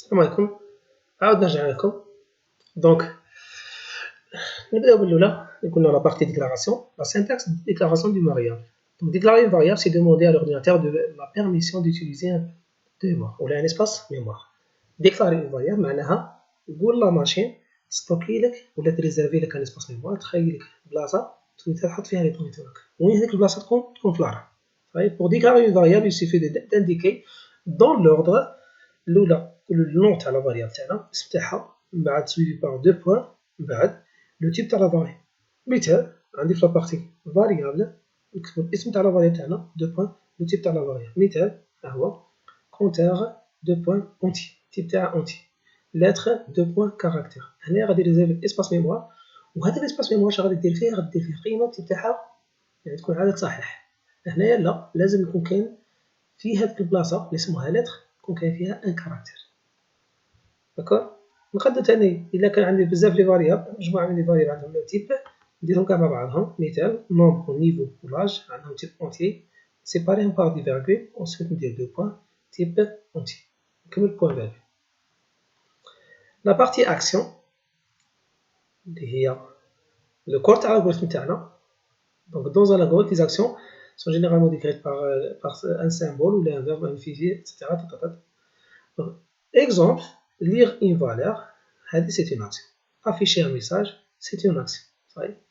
السلام عليكم. عاود نرجع لكم. دونك نبداو بالاولى اللي قلنا لا بارتي ديكلاراسيون. لا syntaxe de déclaration d'une variable. Donc déclarer une variable, c'est demander à l'ordinateur de la permission d'utiliser un de mémoire ou un espace mémoire. déclarer une variable معناها نقول لا ماشين ستوكي لك ولا تريزيرفي لك ان اسباس ميموار، تخيل لك بلاصه تبغي تحط فيها لي طوني تاعك، وين هذيك البلاصه تكون في الرام. طيب pour déclarer une variable il suffit d'indiquer dans l'ordre الاولى النوم تاع لا فاريابل تاعنا الاسم تاعها، من بعد سويفي بار دو بوين، من بعد لو تيب تاع لا فاريابل. مثال عندي في لا بارتي فاريابل نكتبو الاسم تاع لا فاريابل تاعنا دو بوين لو تيب تاع لا فاريابل. مثال ها هو كونتور دو بوين اونتي، تيب تاعها اونتي، lettre دو بوين كاركتير. هنا غادي ريزيرفي اسباس ميموار، وهذا الاسباس ميموار اش غادي دير فيه؟ غادي دير فيه قيمه التيب تاعها يعني تكون عدد صحيح. هنايا لا، لازم يكون كاين في هذيك البلاصه اللي اسمها lettre يكون كاين فيها ان كاركتير. داكور. نقدر ثاني الا كان عندي بزاف لي فاريابل، مجموعه من لي فاريابل عندهم لو تيب، نديرهم كاع مع بعضهم. مثال نومبر ونيفو ولاج عندهم تيب اونتي، سيباريهم بار دي فيرغول، وانسويت ندير دو بوين تيب اونتي، نكمل بوين فاليو. لا بارتي اكسيون اللي هي لو كور تاع الالغوريثم تاعنا. دونك دون ان الغوريثم les actions sont généralement décrites par un symbole ou un verbe unifié, etc. Exemple, lire une valeur, c'est une action. Afficher un message, c'est une action.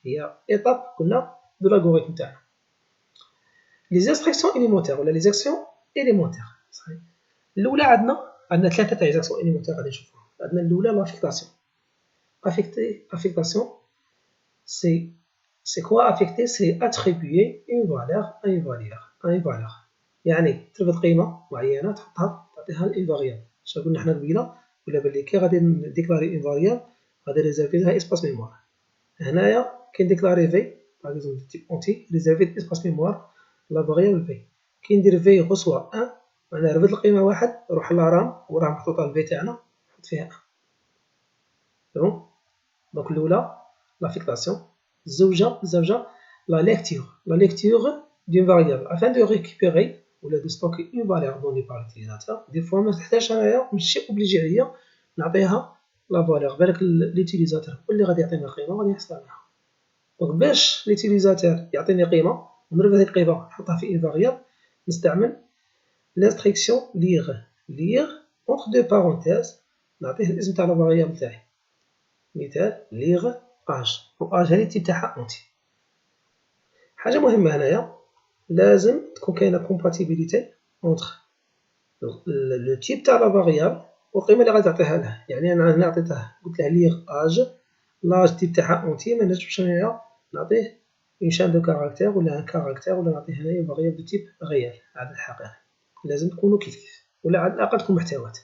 Il y a étape de l'algorithme. Les instructions élémentaires ou les actions élémentaires. الأولى عندنا ثلاثة تاع les actions élémentaires غادي نشوفوها. عندنا الأولى l'affectation. Affectation, c'est quoi affecter? C'est attribuer une valeur à une valeur. يعني ترفد قيمة معينة تحطها تعطيها لإن فاريابل. شنو قلنا حنا قبيله؟ قلنا بلي كي غادي نديكلاري اون فاريابل غادي ريزيرفي لها اسباس ميموار. هنايا كي نديكلاري في باغ اكزومبل تيب اونتي ريزيرفي اسباس ميموار لا فاريابل في. كي ندير في غصوة ان معناها رفد القيمة واحد نروح لرام وراه محطوطة الفي تاعنا نحط فيها ان. بون دونك الأولى لافيكتاسيون، الزوجة لا ليكتور دون فاريابل afin de récupérer ou de stocker une valeur donnée par l'utilisateur. Des fois ما تحتاجش انايا ماشي اوبليجي عليا نعطيها لا فالور، بالك ليوتيليزاتور هو اللي غادي يعطيني قيمه وغادي يحصل عليها. دونك باش ليوتيليزاتور يعطيني قيمه ونرفد هذيك القيمه نحطها في ان فاريابل، نستعمل l'instruction lire entre deux parenthèses، نعطيه الاسم تاع لا فاريابل تاعي. مثال lire age، واج هذه التيب تاعها اونتي. حاجه مهمه هنايا لازم تكون كاينه كومباتيبيليتي اونتر لو تيب تاع لا فاريابل والقيمه اللي غادي تعطيها له. يعني انا هنا عطيته قلت له ليغ اج، لاج تيب تاعها اونتي، ما نجمش انايا نعطيه اون شان دو كاركتير ولا ان كاركتير ولا نعطيه هنايا فاريابل دو تيب ريال عدد حقيقي. لازم تكونوا كيف ولا على الاقل تكون محتوات.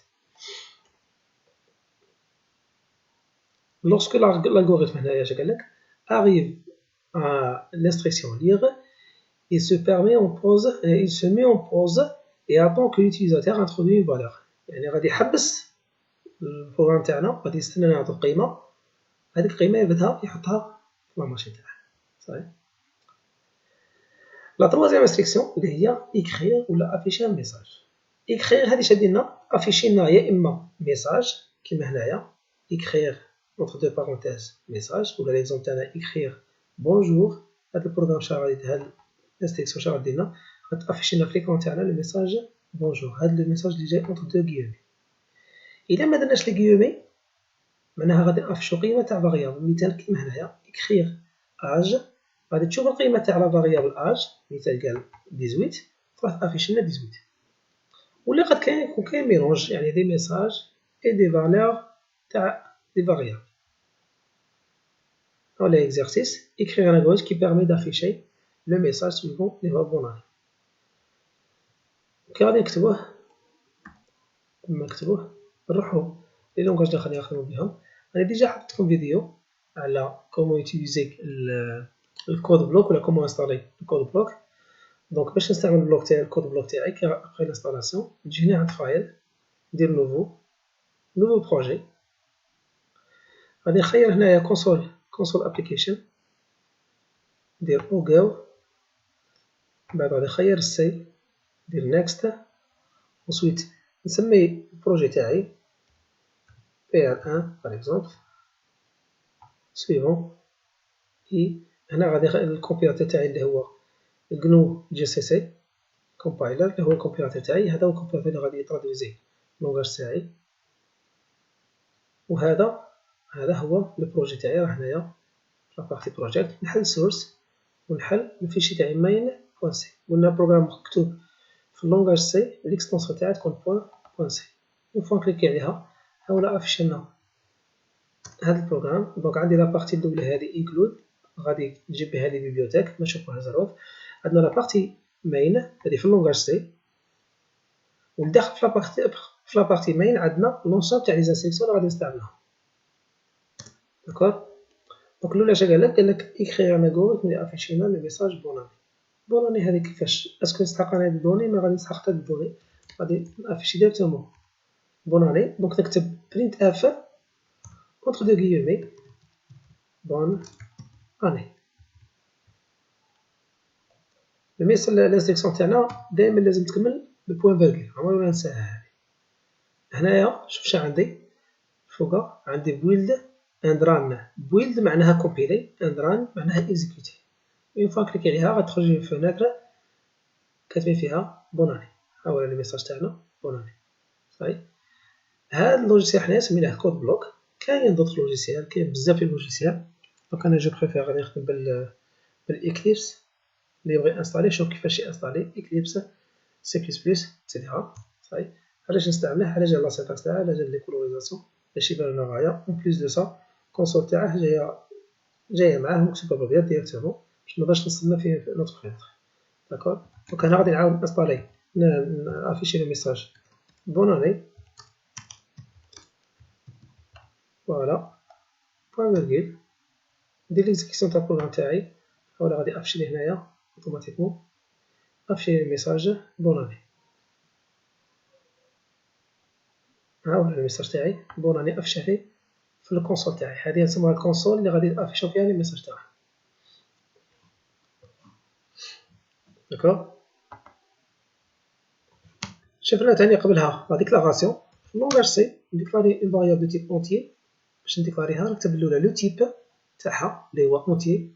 lorsque l'algorithme هنايا اش قال لك arrive à l'instruction lire، il se met en pause et attend que l'utilisateur introduit une valeur. يعني غادي يحبس البروغرام تاعنا، غادي يستنى نعطو قيمة، هذيك القيمة يرفدها يحطها في لا ماشين تاعه. صحيح. لا تروازيام انستركسيون اللي هي écrire ولا afficher un message. écrire هذه شادي لنا afficher لنا يا اما ميساج كيما هنايا écrire entre deux parenthèses message، ولا ليكزومبل تاعنا écrire bonjour. هذا البروغرام شنو غادي يدير؟ l'instruction شنو غادي لنا؟ غتافيشي لنا في ليكرون تاعنا لو ميساج بونجور، هذا لو ميساج اللي جاي entre deux guillemets. إلا ما درناش لي guillemets معناها غادي نافيشو قيمة تاع فاريابل. مثال كيما هنايا écrire age، غادي تشوف القيمة تاع لا فاريابل age، مثال قال 18 تروح تافيشي لنا 18. ولا قد يكون كاين ميلونج يعني دي ميساج اي دي فالور تاع دي فاريابل. ولا exercice écrire un algorithme qui permet d'afficher le message suivant les valeurs. كي غادي نكتبوه كما نكتبوه نروحو لي لونغاج اللي غادي نخدمو بهم. انا ديجا حطيت لكم فيديو على كومون يوتيليزي الكود بلوك ولا كومون انستالي الكود بلوك. دونك باش نستعمل البلوك تاعي الكود بلوك تاعي كي ابخي لانستالاسيون نجي هنا عند فايل ندير نوفو بروجي، غادي نخير هنايا كونسول ابليكيشن، ندير اوغو، بعد غادي نخير السيف ندير نيكست، وسويت نسمي البروجي تاعي PL1 par exemple suivant et هنا غادي الكومبيلاتور تاعي اللي هو GNU GCC كومبايلر اللي هو الكومبيلاتور تاعي. هذا هو الكومبيلاتور اللي غادي يترادويزي اللونغاج تاعي. وهذا هو البروجي تاعي. راه هنايا في لابارتي بروجيكت نحل سورس ونحل الفيشي تاعي main.c. قلنا بروغرام مكتوب في اللونغاج سي ليكستونسيون تاعها تكون .c. اون فوا نكليكي عليها هاولا افيش لنا هذا البروغرام. دونك عندي لابارتي الاولى هذه انكلود غادي تجيب بها لي بيبليوتيك نشوفوها زروف. عندنا لابارتي مين هذه في اللونغاج سي ولداخل في لابارتي مين عندنا لونسوم تاع لي زانستركسيون اللي غادي نستعملهم. داكور. دونك الاولى اش قال لك اكري ان الغوريثم اللي افيشينا لو ميساج بوناني. بوناني هذه كيفاش اسكو نستحق انا هاد الدوني؟ ما غادي نستحق هاد الدوني، غادي نافيشي ديريكتومون بوناني. دونك نكتب برينت اف كونتر دو غيومي بون اني. الميساج الانستركسيون تاعنا دائما لازم تكمل ببوان فيرغول، عمري ما ننساها هذه. هنايا شوف شنو عندي فوقا، عندي بويلد اند ران. بويلد معناها كومبيلي اند ران معناها اكزيكوتي. اون فوا كليكي عليها غتخرج لي فناتر كاتبين فيها بوناني. ها هو الميساج تاعنا بوناني. صافي. هاد اللوجيسيال حنايا سميناه كود بلوك. كاين دوطخ لوجيسيال، كاين بزاف ديال اللوجيسيال. دونك انا جو بريفير غادي نخدم بالاكليبس. اللي يبغي انستالي شوف كيفاش ينستالي اكليبس سي بلس بلس اكسيتيرا. صافي. علاش نستعمله؟ على جال لا سينتاكس تاعها، على جال لي كولوريزاسيون باش يبان لنا غايه. اون بليس دو سا كونسول تاعه جايه معاه مكتوبه بالابيض ديريكتومون باش منبقاش نستنى في نوتر فينتر. داكور. دونك هنا غادي نعاود نانستالي نافيشي لو ميساج بوناني. فوالا بوان فيرغول. ندير ليكزيكسيون تاع البروغرام تاعي. ولا غادي افشي لي هنايا اوتوماتيكمون افشي لي الميساج بوناني. ها هو الميساج تاعي بوناني افشى لي في الكونسول تاعي. هذه نسموها الكونسول اللي غادي نافيشو فيها لي ميساج تاعها. داكور. شفنا تاني قبلها لا ديكلاراسيون في اللونغاج سي نديكلاري اون فاريابل دو تيب اونتيي. باش نديكلاريها نكتب الاولى لو تيب تاعها اللي هو اونتيي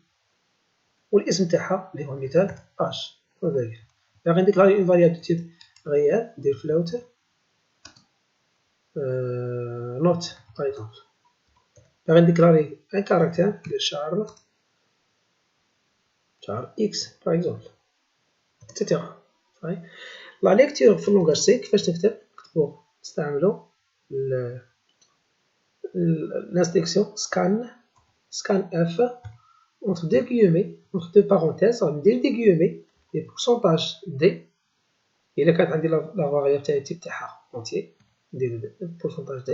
والاسم تاعها اللي هو مثال اش. باغي نديكلاري اون فاريابل دو تيب ريال ندير فلوت نوت باغ اكزومبل. باغي نديكلاري ان كاركتير ندير شار اكس باغ اكزومبل اكسيتيرا. صافي. لا ليكتور في اللونغاج سي كيفاش نكتبو نستعملو l'instruction scan f entre deux guillemets entre deux parenthèses غندير دي guillemets et pourcentage d. إلا كانت عندي لا فاريابل تاعي التيب تاعها اونتي ندير pourcentage d.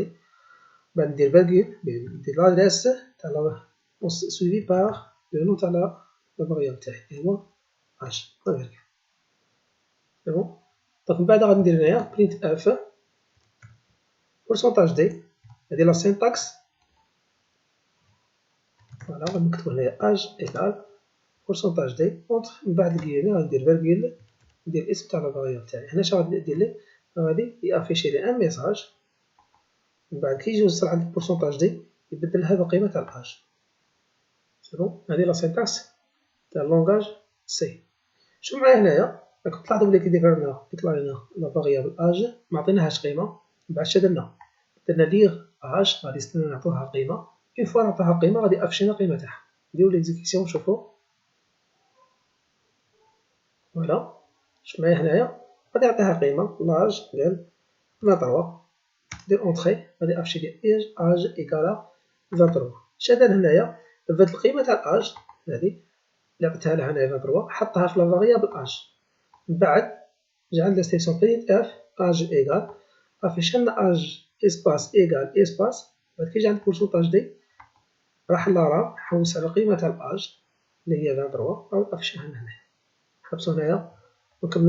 بعد ندير فالغول ندير لادريس تاع سويفي بار لو نو تاع لا فاريابل تاعي اللي هو اش فالغول. سي بون. دونك من بعد غادي ندير هنايا برينت اف pourcentage d. هذه لا سينتاكس. فوالا غادي نكتبو هنايا اج ايكال pourcentage دي اونتر من بعد الكيامي غندير فيرغول ندير الاسم تاع لا فاريابل تاعي. هنا شنو غادي ندير ليه؟ غادي يافيشي لي ان ميساج من بعد كي يجي يوصل عند البورسونتاج دي يبدلها بقيمه تاع الاج. سي بون. هذه لا سينتاكس تاع اللونغاج سي. شوف معايا هنايا راكم تلاحظوا بلي كي ديكلارينا لا فاريابل اج ما عطيناهاش قيمه. من بعد شدنا درنا ليغ اج غادي نستنى نعطوها قيمه. اون فوا نعطوها قيمه غادي افشينا القيمه تاعها. نديرو ليكزيكسيون نشوفو. فوالا شوف معايا هنايا غادي نعطيها قيمه لاج ديال 23. دير اونطري غادي افشي لي اج ايكالا 23. شادر هنايا فهاد القيمه تاع الاج هادي اللي عطيتها لها هنايا 23 حطها في لا فاريابل اج. من بعد جا عند لاستيكسيون برينت اف اج ايكال افيش لنا اج اسباس ايكال اسباس. بعد كي يجي عند البورسونتاج دي راح لارا حوس على قيمه تاع الاج اللي هي 23 او افشيها هنا. حبسو هنايا ونكملو.